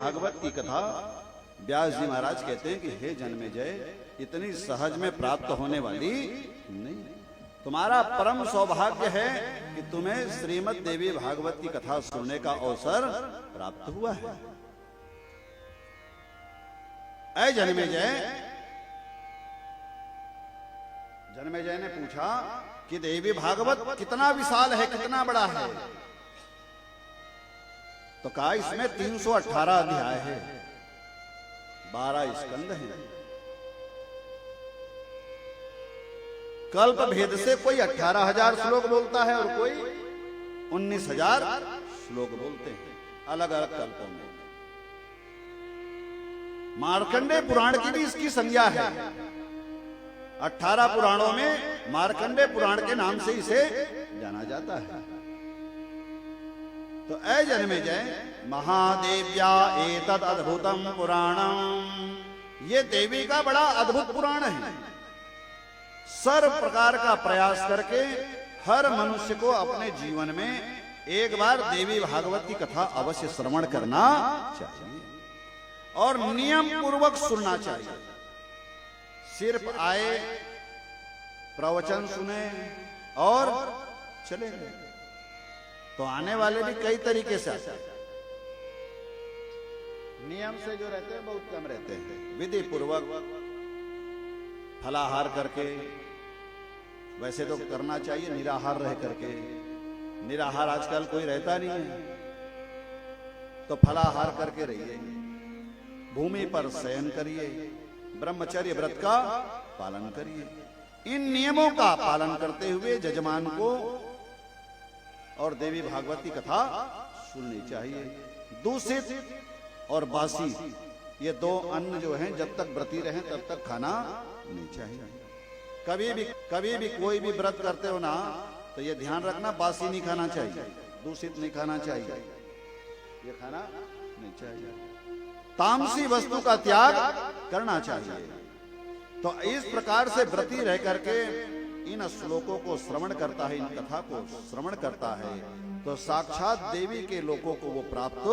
भागवत की कथा व्यास जी महाराज कहते हैं कि हे जन्मेजय, इतनी सहज में प्राप्त होने वाली नहीं। तुम्हारा परम सौभाग्य है कि तुम्हें श्रीमद् देवी भागवत की कथा सुनने का अवसर प्राप्त हुआ है। ऐ जन्मेजय, जन्मेजय ने पूछा कि देवी भागवत कितना विशाल है, कितना बड़ा है? तो कहा इसमें 318 अध्याय है, 12 स्कंद हैं। कल्प भेद से कोई 18,000 श्लोक बोलता है और कोई 19,000 श्लोक बोलते हैं, अलग अलग कल्पों में। मार्कंडेय पुराण की भी इसकी संज्ञा है। 18 पुराणों में मार्कंडेय पुराण के नाम से इसे जाना जाता है। तो ऐ जन्मेजय, महादेव्या एतद अद्भुतम पुराणम, ये देवी का बड़ा अद्भुत पुराण है। सर्व प्रकार का प्रयास करके हर मनुष्य को अपने जीवन में एक बार देवी भागवत की कथा अवश्य श्रवण करना चाहिए और नियम पूर्वक सुनना चाहिए। सिर्फ आए, प्रवचन सुने और चले गए, तो आने वाले भी कई तरीके से आते हैं। नियम से जो रहते हैं बहुत कम रहते हैं। विधि पूर्वक फलाहार करके, वैसे तो करना चाहिए निराहार रह करके, निराहार आजकल कोई रहता नहीं है, तो फलाहार करके रहिए, भूमि पर शयन करिए, ब्रह्मचर्य व्रत का पालन करिए। इन नियमों का पालन करते हुए जजमान को और देवी भागवत की कथा सुननी चाहिए। दूषित और बासी ये दो अन्न जो हैं, जब तक व्रती रहें तब तक खाना नहीं चाहिए। कभी भी कोई भी व्रत करते हो ना, तो ये ध्यान रखना, बासी नहीं खाना चाहिए, दूषित नहीं खाना चाहिए, ये खाना नहीं चाहिए। तामसी वस्तु का त्याग करना चाहिए। तो इस प्रकार से व्रती रह करके इन श्लोकों को श्रवण करता है, इन कथा को श्रवण करता है, तो साक्षात देवी के लोकों को वो प्राप्त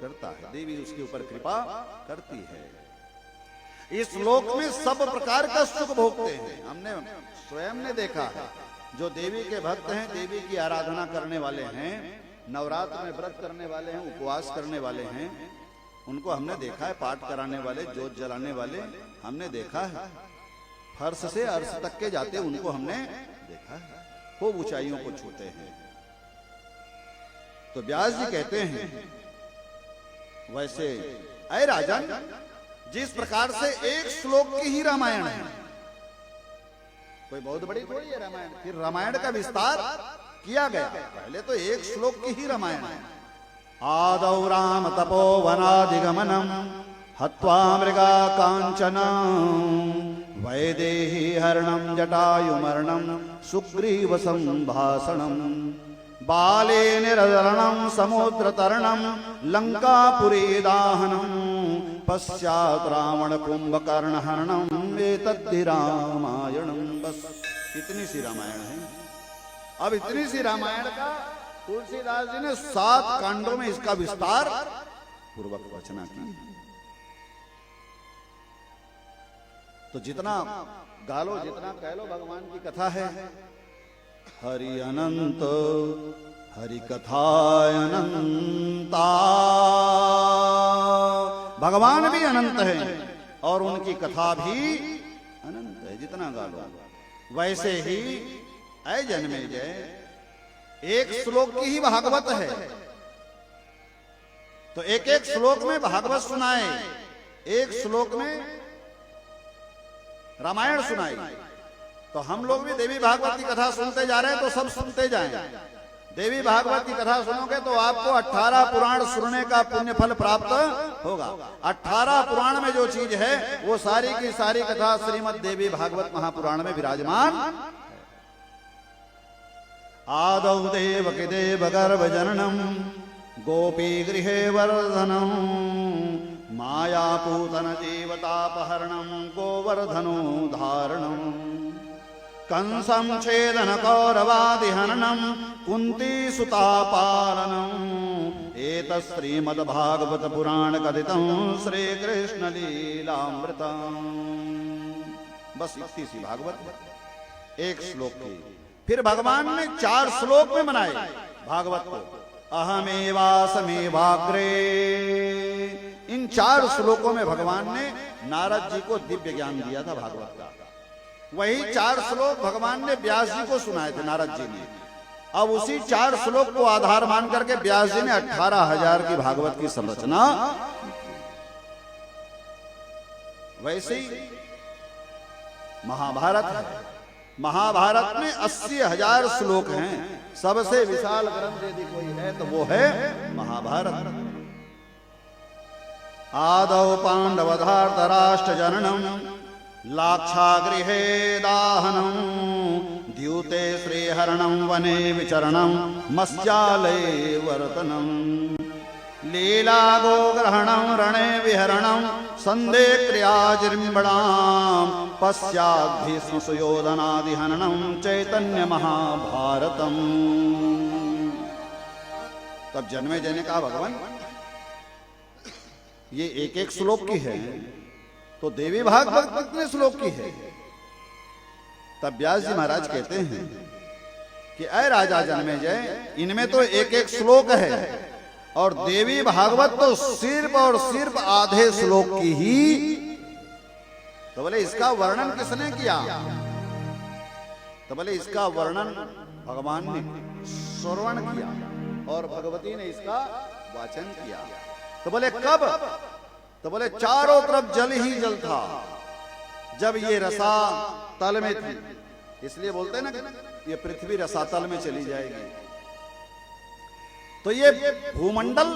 करता है। देवी उसके ऊपर कृपा करती है। इस लोक में सब प्रकार का सुख भोगते हैं। हमने स्वयं ने देखा है, जो देवी के भक्त हैं, देवी की आराधना करने वाले हैं, नवरात्र में व्रत करने वाले हैं, उपवास करने वाले हैं, उनको हमने देखा है। पाठ कराने वाले, जोत जलाने वाले हमने देखा है। फर्श से अर्श तक के जाते उनको हमने देखा है, खूब ऊंचाइयों को छूते हैं। तो व्यास जी कहते हैं, वैसे ऐ राजन, जिस प्रकार से एक श्लोक की ही रामायण है, कोई बहुत बड़ी थोड़ी है रामायण, फिर रामायण का विस्तार किया गया। पहले तो एक श्लोक की ही रामायण है। आदौ राम तपोवनादिगमनम हत्वा मृगा कांचनम वैदेही हरणम जटायुमर्णम सुग्रीव संभाषणम बाले निरदरणम समुद्र तरणम लंकापुरी दाहनम पश्चात रावण कुंभकर्ण हरणम एतद्धि रामायणम। बस इतनी सी रामायण है। अब इतनी सी रामायण का तुलसीदास जी ने 7 कांडों में इसका विस्तार पूर्वक रचना की। तो जितना गालो, जितना कह लो, भगवान की कथा है। हरि अनंत, हरि कथा अनंता, भगवान भी अनंत है और उनकी कथा भी अनंत है। जितना गालो, वैसे ही ऐ जन्मेजय, एक श्लोक की ही भागवत है, तो एक एक श्लोक में भागवत सुनाए, एक श्लोक में रामायण सुनाई। तो हम लोग भी देवी भागवत की कथा सुनते जा रहे हैं, तो सब सुनते जाएं। देवी भागवत की कथा सुनोगे तो आपको 18 पुराण सुनने का पुण्य फल प्राप्त होगा। 18 पुराण में जो चीज है, वो सारी की सारी कथा श्रीमद् देवी भागवत महापुराण में विराजमान। आदौ देवकी देव गर्भ जननम गोपी गृहे वर्धनम मायापूतन जीवतापहरणम गोवर्धनो धारणम कंसं छेदन कौरवादिहननम कुंती सुता पालनम एतत् श्रीमद्भागवत पुराण कथितं श्री कृष्ण लीलामृतम्। बस इतनी सी भागवत एक श्लोक की। फिर भगवान ने 4 श्लोक में बनाए भागवत को। अहमेवासमेवाग्रे, इन 4 श्लोकों में भगवान ने नारद जी को दिव्य ज्ञान दिया था भागवत का। वही 4 श्लोक भगवान ने व्यास जी को सुनाए थे नारद जी ने। अब उसी 4 श्लोक को आधार मान करके व्यास जी ने 18,000 की भागवत की संरचना। वैसे ही महाभारत है। महाभारत में 80,000 श्लोक हैं। सबसे विशाल ग्रंथ यदि कोई है तो वो है महाभारत। आदौ पांडवधार्तराष्ट्र जननम लाक्षागृहे दाहनम द्यूते श्रीहरणम वने विचरणम मत्स्यालये वर्तनम लीला गोग्रहणम रणे विहरणम संदे क्रियाजिर्मिणाम पश्चात् भीष्म सुयोधनादि हननम चैतन्य महाभारतम। तब जन्मे जने का भगवान ये एक श्लोक की है, तो देवी भागवत कितने श्लोक की है? तब व्यास जी महाराज कहते हैं कि अय राजा जन्मेजय, इनमें तो एक श्लोक है और देवी भागवत तो सिर्फ और सिर्फ आधे श्लोक की ही। तो बोले इसका वर्णन किसने किया? तो बोले इसका वर्णन भगवान ने श्रवण किया और भगवती ने इसका वाचन किया। तो बोले कब? तो बोले चारों तरफ जल ही जल था जब ये रसा तल में थी। इसलिए बोलते हैं ना कि ये पृथ्वी रसातल में चली जाएगी। तो ये भूमंडल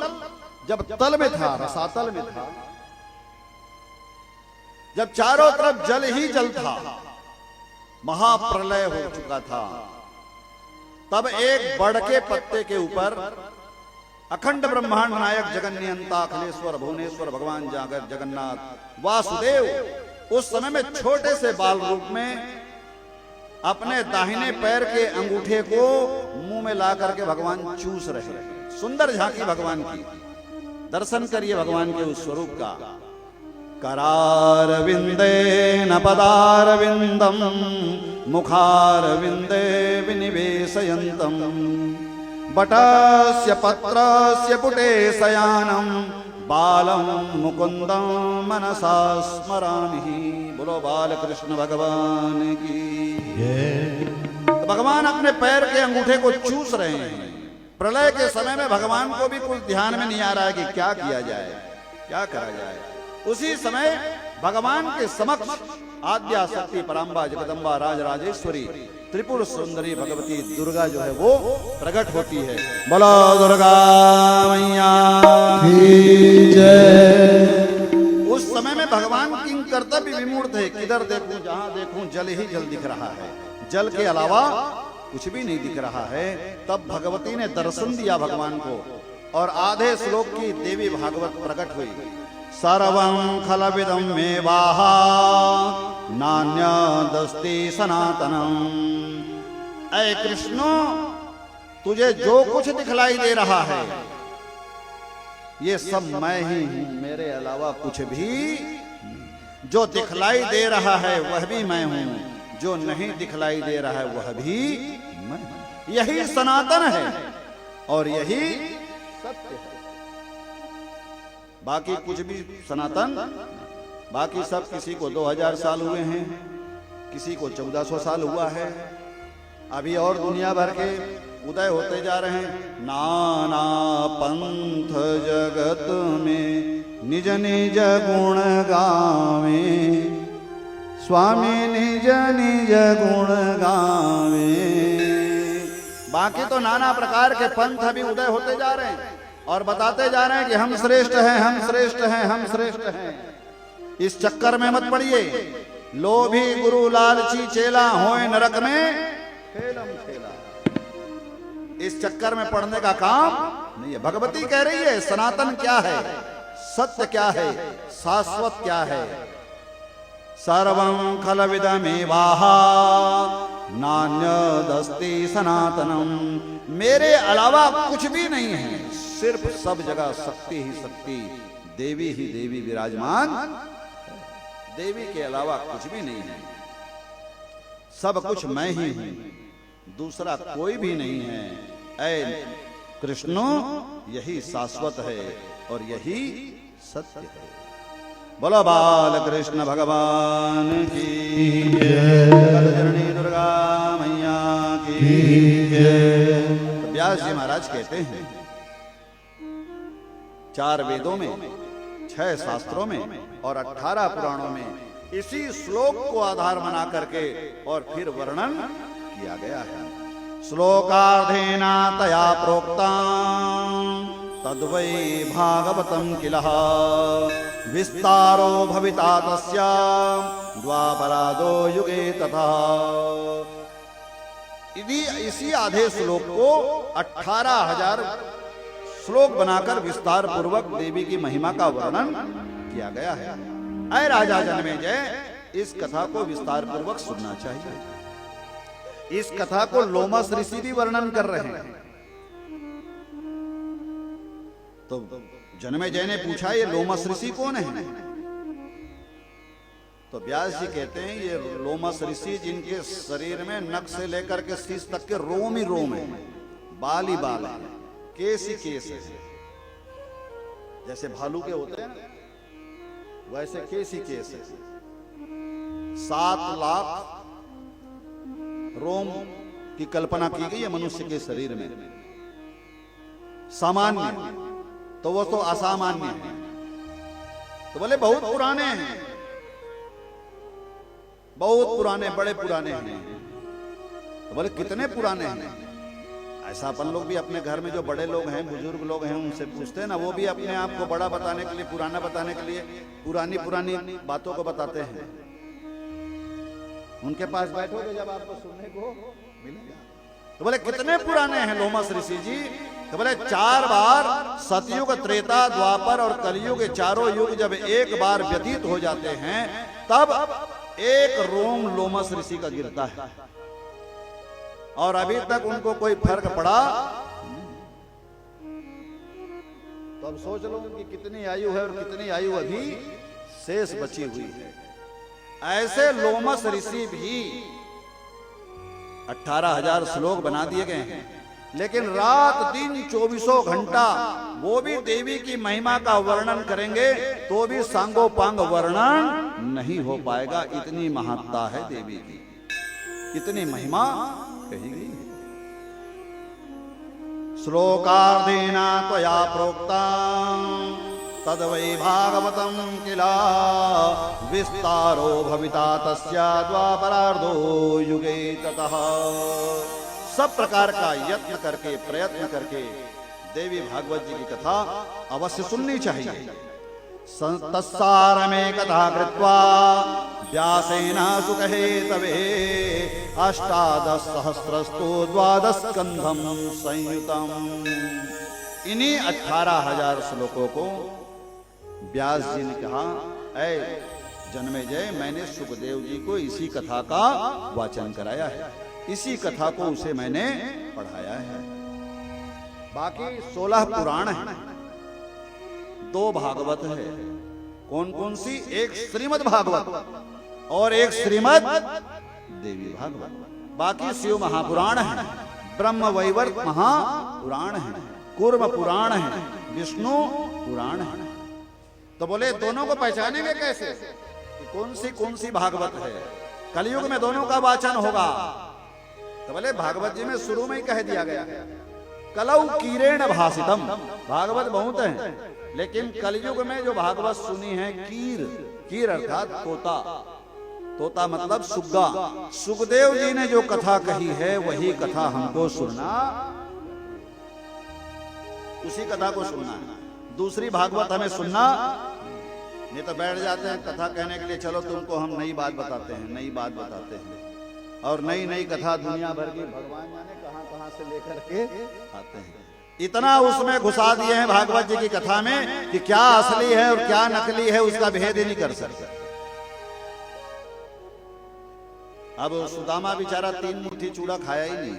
जब तल में था, रसातल में था, जब चारों तरफ जल ही जल था, महाप्रलय हो चुका था, तब एक बड़ के पत्ते के ऊपर अखंड ब्रह्मांड नायक जगन्नियंता अखिलेश्वर भुवनेश्वर भगवान जागर जगन्नाथ वासुदेव उस समय में छोटे से बाल रूप में अपने दाहिने पैर के अंगूठे को मुंह में ला करके भगवान चूस रहे। सुंदर झांकी भगवान की। दर्शन करिए भगवान के उस स्वरूप का। करार विंदे न पदार विंदम मुखार विंदे विनिवेशयन्तम बटस्य पत्रस्य पुटे शयानम बालम मुकुंदम मनसा स्मरामि। बोलो बाल कृष्ण भगवान की। तो भगवान अपने पैर के अंगूठे को चूस रहे हैं। प्रलय के समय में भगवान को भी कुछ ध्यान में नहीं आ रहा है कि क्या किया जाए, क्या करा जाए। उसी समय भगवान के समक्ष आद्या शक्ति पराम्बा जगदम्बा राजराजेश्वरी त्रिपुर सुंदरी भगवती दुर्गा जो है वो प्रकट होती है। बोलो दुर्गा मैया की जय। उस समय में भगवान किंग कर्तव्य विमूढ़ थे। किधर देखूं, जहां देखूं जल ही जल दिख रहा है, जल के अलावा कुछ भी नहीं दिख रहा है। तब भगवती ने दर्शन दिया भगवान को और आधे श्लोक की देवी भागवत प्रकट हुई। सर्वं खलविदं मे वाहा नान्यदस्ति सनातनम। ऐ कृष्ण, तुझे जो कुछ दिखलाई दे रहा है ये सब मैं ही हूं, मेरे अलावा कुछ भी। जो दिखलाई दे रहा है वह भी मैं हूं, जो नहीं दिखलाई दे रहा है वह भी मैं। यही सनातन है और यही सत्य है। बाकी कुछ भी सनातन, बाकी सब किसी को 2000 साल हुए हैं, किसी को 1400 साल हुआ है। अभी और दुनिया भर के उदय होते जा रहे हैं। नाना पंथ जगत में निज निज गुण गावे, स्वामी निज निज गुण गावे। बाकी तो नाना प्रकार के पंथ अभी उदय होते जा रहे हैं और बताते जा रहे हैं कि हम श्रेष्ठ हैं, हम श्रेष्ठ हैं, हम श्रेष्ठ हैं। इस चक्कर में मत पड़िए। लोभी गुरु लालची चेला होए नरक में खेलम खेला। इस चक्कर में पड़ने का काम नहीं है। भगवती कह रही है सनातन क्या है, सत्य क्या है, शाश्वत क्या है। सर्वं खलविदमेवाहा नान्यदस्ति सनातनम। मेरे अलावा कुछ भी नहीं है, सिर्फ सब जगह शक्ति ही शक्ति, देवी ही देवी विराजमान, देवी के अलावा कुछ भी नहीं है, सब कुछ मैं ही हूं, दूसरा कोई भी नहीं है। ऐ कृष्ण यही शाश्वत है और यही सत्य है। बोलो बाल कृष्ण भगवान की जय, जगतजननी दुर्गा मैया की जय। तो व्यास जी महाराज कहते हैं 4 वेदों में, 6 शास्त्रों में और 18 पुराणों में इसी श्लोक को आधार बना करके और फिर वर्णन किया गया है। श्लोकार्धेना तया प्रोक्ता तद्वै भागवतम किलः विस्तारो भविता तस्या द्वापरादो युगे तथा। इसी आधे श्लोक को 18,000 श्लोक बनाकर विस्तार पूर्वक देवी की महिमा का वर्णन किया गया है। ऐ राजा जन्मेजय, इस कथा को विस्तार पूर्वक सुनना चाहिए। इस कथा को लोमस ऋषि भी वर्णन कर रहे हैं। तो जन्मेजय ने पूछा ये लोमस ऋषि कौन है? तो व्यास जी कहते हैं ये लोमस ऋषि जिनके शरीर में नख से लेकर के शीश तक के रोम ही रोम है, बाल ही बाल है, केस ही केस है। जैसे भालू के होते हैं वैसे केस ही केस है। 7 लाख रोम की कल्पना की गई है मनुष्य के शरीर में। सामान्य तो वो तो असामान्य है। तो बोले बहुत पुराने हैं, बहुत पुराने, बड़े पुराने हैं। तो बोले कितने पुराने हैं? ऐसा अपन लोग भी अपने घर में जो बड़े लोग हैं, बुजुर्ग लोग हैं, उनसे पूछते हैं ना, वो भी अपने आप को बड़ा बताने के लिए, पुराना बताने के लिए पुरानी पुरानी बातों को बताते हैं। उनके पास बैठोगे जब आपको सुनने को मिलेगा। तो बोले कितने पुराने हैं लोमस ऋषि जी? तो बोले 4 बार सतयुग, त्रेता, द्वापर और कलयुग, चारों युग जब एक बार व्यतीत हो जाते हैं तब एक रोम लोमस ऋषि का गिरता है और अभी तक उनको कोई फर्क पड़ा। तो अब सोच लो कि कितनी आयु है और कितनी आयु अभी शेष बची हुई है। ऐसे लोमस ऋषि भी 18,000 श्लोक बना दिए गए हैं, लेकिन रात दिन 24 घंटा वो भी देवी की महिमा का वर्णन करेंगे तो भी सांगोपांग वर्णन नहीं हो पाएगा। इतनी महत्ता है देवी की, इतनी महिमा कही गई है। श्लोकार्धेना त्वया प्रोक्ता तद्वै भागवतम किला विस्तारो भविता तस्या द्वापरार्धो युगे ततः। सब प्रकार का यत्न करके, प्रयत्न करके देवी भागवत जी की कथा अवश्य सुननी चाहिए। तस्सारमे कथा कृत्वा व्यासेन सुकहेतवे 18,000 द्वादश स्कंधम संयुतम। इन्हीं 18,000 श्लोकों को व्यास जी ने कहा, ऐ जन्मेजय, मैंने सुखदेव जी को इसी कथा का वाचन कराया है, इसी कथा को उसे मैंने पढ़ाया है। बाकी 16 पुराण है, 2 भागवत है। कौन कौन सी? एक श्रीमद् भागवत और एक श्रीमद् देवी भागवत। बाकी शिव महापुराण है, ब्रह्म वैवर्त महापुराण है, कूर्म पुराण है, विष्णु पुराण है। तो बोले दोनों को पहचानेंगे कैसे कि कौन सी भागवत है? कलयुग में दोनों का वाचन होगा। तो बोले भागवत जी में शुरू में ही कह दिया गया है कलौ कीरेण भासितम। भागवत बहुत है, लेकिन कलयुग में जो भागवत सुनी है कीर, कीर अर्थात तोता, तोता मतलब सुग्गा। सुखदेव जी ने जो कथा कही है वही कथा हमको सुनना, उसी कथा को सुनना है। दूसरी भागवत हमें सुनना नहीं तो बैठ जाते हैं कथा कहने के लिए, चलो तुमको हम नई बात बताते हैं, नई बात बताते हैं, और नई नई कथा दुनिया भर की भगवान जाने कहां कहां से लेकर के आते हैं। इतना उसमें घुसा दिए हैं भागवत जी की कथा में कि क्या असली है और क्या नकली है उसका भेद ही नहीं कर सकते। अब सुदामा बेचारा 3 मुट्ठी चूड़ा खाया ही नहीं,